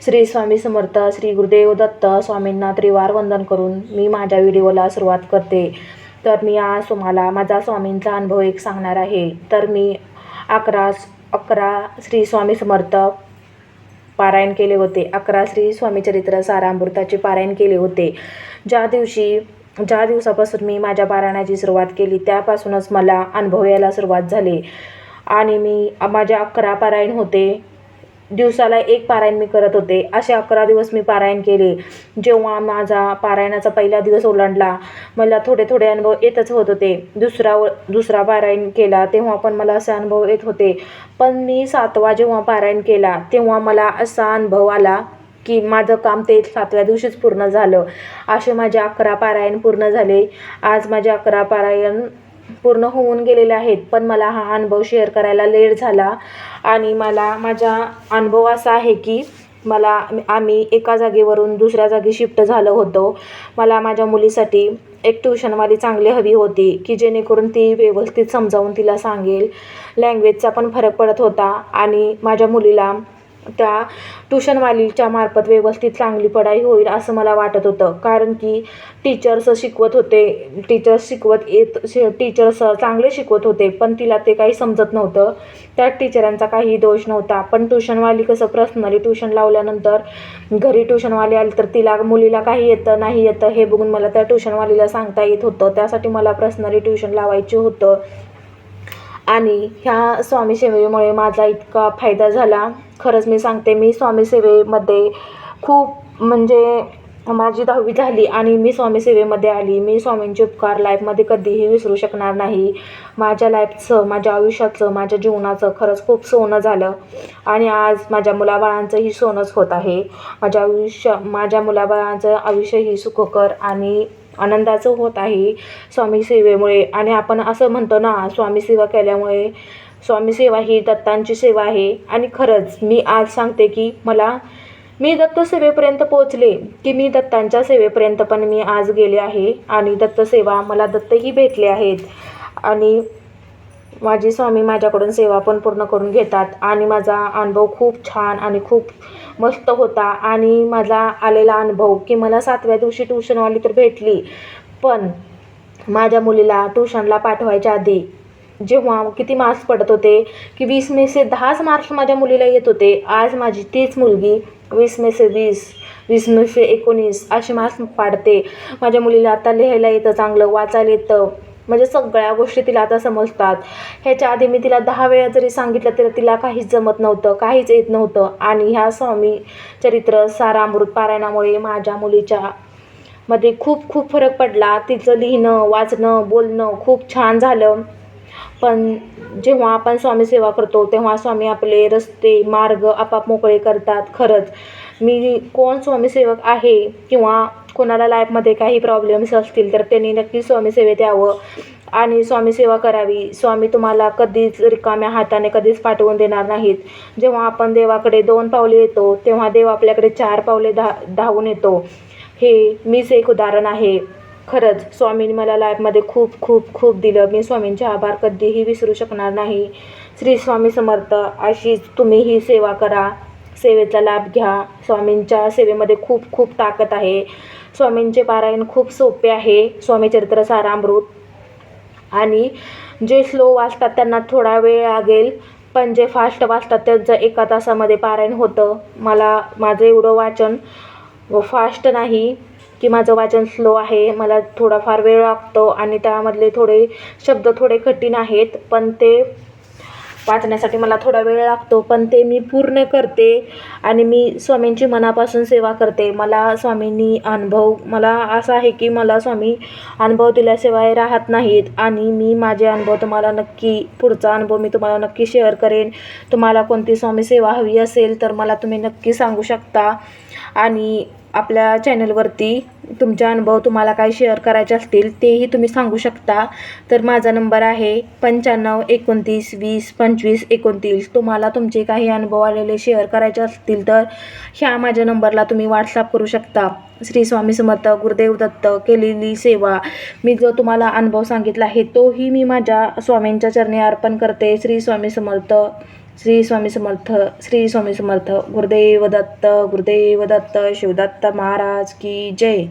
श्री स्वामी समर्थ. श्री गुरुदेव दत्त. स्वामींना त्रिवार वंदन करून मी माझ्या व्हिडिओला सुरुवात करते. तर मी आज तुम्हाला माझा स्वामींचा अनुभव एक सांगणार आहे. तर मी 11 श्री स्वामी समर्थ पारायण केले होते. 11 श्री स्वामी चरित्र सारामृताचे पारायण केले होते. ज्या दिवसापासून मी माझ्या पारायणाची सुरुवात केली त्यापासूनच मला अनुभव यायला सुरुवात झाली. आणि माझे 11 पारायण होते. दिवसाला एक पारायण मी करत होते. असे 11 दिवस मी पारायण केले. जेव्हा माझा पारायणाचा पहिला दिवस ओलांडला मला थोडे अनुभव येतच होत होते. दुसरा पारायण केला तेव्हा पण मला असे अनुभव येत होते. पण मी 7वा जेव्हा पारायण केला तेव्हा मला असा अनुभव आला की माझं काम ते 7व्या दिवशीच पूर्ण झालं. असे माझे 11 पारायण पूर्ण झाले. आज माझे 11 पारायण पूर्ण होऊन गेलेले आहेत. पण मला हा अनुभव शेअर करायला लेट झाला. आणि माझा अनुभव असा आहे की आम्ही एका जागेवरून दुसऱ्या जागी शिफ्ट झालो होतो. मला माझ्या मुलीसाठी एक ट्यूशनवाली चांगली हवी होती की जेणेकरून ती व्यवस्थित समजावून तिला सांगेल. लँग्वेजचा पण फरक पडत होता आणि माझ्या मुलीला त्या ट्यूशनवालीच्या मार्फत व्यवस्थित चांगली पढाई होईल असं मला वाटत होतं. कारण की टीचर्स चांगले शिकवत होते पण तिला ते काही समजत नव्हतं. त्या टीचरांचा काही दोष नव्हता. पण ट्यूशनवाली कसं पर्सनली ट्यूशन लावल्यानंतर घरी ट्यूशनवाली आली तर तिला मुलीला काही येतं नाही येतं हे बघून मला त्या ट्यूशनवालीला सांगता येत होतं. त्यासाठी मला पर्सनली ट्यूशन लावायचं होतं. आणि ह्या स्वामी सेवेमुळे माझा इतका फायदा झाला. खरंच मी सांगते, मी स्वामी सेवेमध्ये खूप माझी 10वी झाली आणि मी स्वामी सेवेमध्ये आली. मी स्वामींचे उपकार लाईफमध्ये कधीही विसरू शकणार नाही. माझ्या लाईफचं, माझ्या आयुष्याचं, माझ्या जीवनाचं खरंच खूप सोनं झालं. आणि आज माझ्या मुलाबाळांचंही सोनंच होत आहे. माझ्या मुलाबाळांचं आयुष्यही सुखकर आणि आनंदाचं होत आहे स्वामी सेवेमुळे. आणि आपण असं म्हणतो ना, स्वामी सेवा केल्यामुळे स्वामी सेवा ही दत्तांची सेवा आहे. आणि खरंच मी आज सांगते की मी दत्त सेवेपर्यंत पोहोचले की मी दत्तांच्या सेवेपर्यंत पण मी आज गेले आहे. आणि दत्तसेवा मला दत्तही भेटले आहेत. आणि माझी स्वामी माझ्याकडून सेवा पण पूर्ण करून घेतात. आणि माझा अनुभव खूप छान आणि खूप मस्त होता. आणि माझा आलेला अनुभव की मला 7व्या दिवशी ट्यूशनवाली तर भेटली. पण माझ्या मुलीला ट्यूशनला पाठवायच्या आधी जेव्हा किती मार्क्स पडत होते की 20 में से 10च मार्क्स माझ्या मुलीला येत होते. आज माझी तीच मुलगी 20 में से 20, 20 में से 19 असे मार्क्स पाडते. माझ्या मुलीला आता लिहायला येतं, चांगलं वाचायला येतं. सगळ्या गोष्टी तिला आता समजतात. ह्याच्या आधी मी तिला 10 वेळा जरी सांगितलं तरी तिला काहीच जमत नव्हतं, काहीच येत नव्हतं. आणि ह्या स्वामी चरित्र सारामृत पारायणामुळे माझ्या मुलीच्या मध्ये खूप फरक पडला. तिचं लिहिणं, वाचणं, बोलणं खूप छान झालं. पण जेव्हा आपण स्वामी सेवा करतो तेव्हा स्वामी आपले रस्ते मार्ग आपाप मोकळे करतात. खरंच कोण स्वामी सेवक आहे किंवा कोणाला लाईफमध्ये काही प्रॉब्लेम्स असतील तर त्यांनी नक्की स्वामी सेवेत यावं आणि स्वामी सेवा करावी. स्वामी तुम्हाला कधीच रिकाम्या हाताने कधीच पाठवून देणार नाहीत. जेव्हा आपण देवाकडे 2 पावले येतो तेव्हा देव आपल्याकडे 4 पावले धावून येतो. हे मीच एक उदाहरण आहे. खरंच स्वामींनी मला लाईफमध्ये खूप दिलं. मी स्वामींचे आभार कधीही विसरू शकणार नाही. श्री स्वामी समर्थ. अशीच तुम्हीही सेवा करा, सेवेचा लाभ घ्या. स्वामींच्या सेवेमध्ये खूप ताकद आहे. स्वामींचे पारायण खूप सोपे आहे. स्वामी चरित्र सारामृत. आणि जे स्लो वाचतात त्यांना थोडा वेळ लागेल, पण जे फास्ट वाचतात त्यांचं 1 तासामध्ये पारायण होतं. माझं एवढं वाचन फास्ट नाही की माझं वाचन स्लो आहे. मला थोडाफार वेळ लागतो आणि त्यामधले थोडे शब्द थोडे कठीण आहेत, पण ते वाचण्यासाठी मला थोडा वेळ लागतो. पण ते मी पूर्ण करते आणि मी स्वामींची मनापासून सेवा करते. मला असा आहे की मला स्वामी अनुभव दिल्याशिवाय राहत नाहीत. आणि मी माझे अनुभव पुढचा अनुभव मी तुम्हाला नक्की शेअर करेन. तुम्हाला कोणती स्वामी सेवा हवी असेल तर मला तुम्ही नक्की सांगू शकता. आणि आपल्या चॅनलवरती तुमचे अनुभव तुम्हाला काय शेअर करायचे असतील तेही तुम्ही सांगू शकता. तर माझा नंबर आहे 95 29 20 25 29. तुम्हाला तुमचे काही अनुभव आलेले शेअर करायचे असतील तर ह्या माझ्या नंबरला तुम्ही व्हॉट्सअप करू शकता. श्री स्वामी समर्थ. गुरुदेव दत्त. केलेली सेवा. मी जो तुम्हाला अनुभव सांगितला आहे तोही मी माझ्या स्वामींच्या चरणी अर्पण करते. श्री स्वामी समर्थ. श्री स्वामी समर्थ, श्री स्वामी समर्थ. गुरुदेव दत्त, गुरुदेव दत्त. शिवदत्त महाराज की जय.